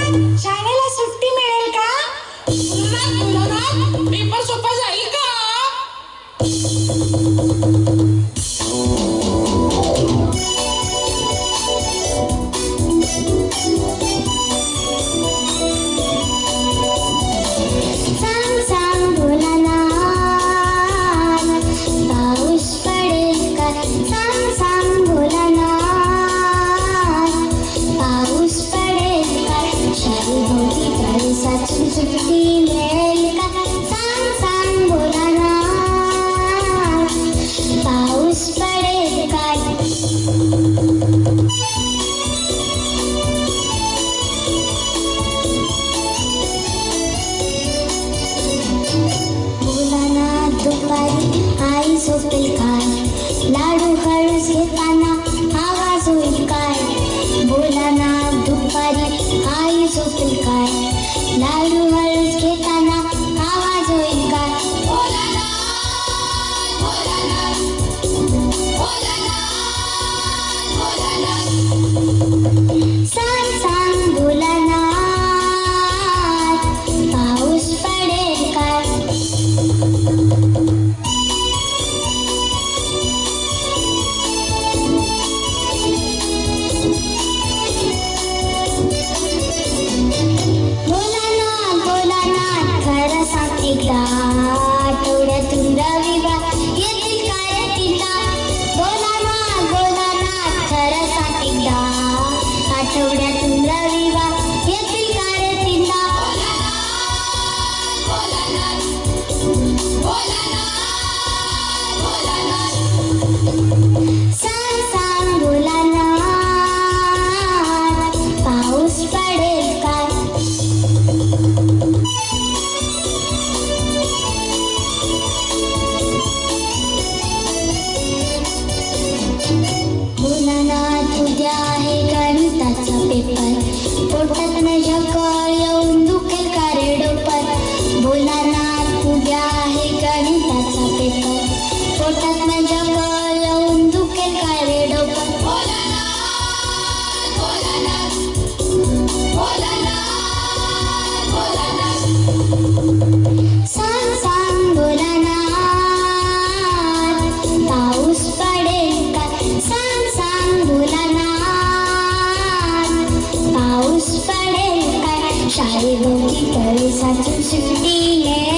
शाळेला सुट्टी मिळेल का? पेपर सोपा जाईल का? सांग सांग भोलानाथ, पाऊस पडेल का? सांग सांग भोलानाथ, पाऊस पडेल का? शाळेभोवती पावसाची सुट्टी मिळेल का? सांग सांग भोलानाथ, पाऊस पडेल का? भोलानाथ दुपारी आई झोपेल काय? लाडू हळूच घेताना आवाज होईल काय? भोलानाथ दुपारी आई झोपेल काय? लाडू हळूच घेताना आवाज होईल काय? सांग सांग भोलानाथ, पाऊस पडेल काय? भोलानाथ भोलानाथ, खरं सांग एकदा, आठवड्यातून रविवार येतील काय तिला? भोलानाथ भोलानाथ, खरं सांग एकदा, आठवड्यातून रविवार येतील काय तिला? सांग सांग भोलानाथ, पाऊस पडेल काय? भोलानाथ उद्या आहे गणिताचा पेपर, पोटात न झकळ येऊन दुखेल का रे डोपर? भोलानाथ उद्या आहे गणिताचा पेपर, पोटात न झकळ येऊन दुखेल का रे डोपर? सांग सांग भोलानाथ, पाऊस पडेल का? सांग सांग भोलानाथ, पाऊस पडेल का? शाळेभोवती पावसाची सुट्टी मिळेल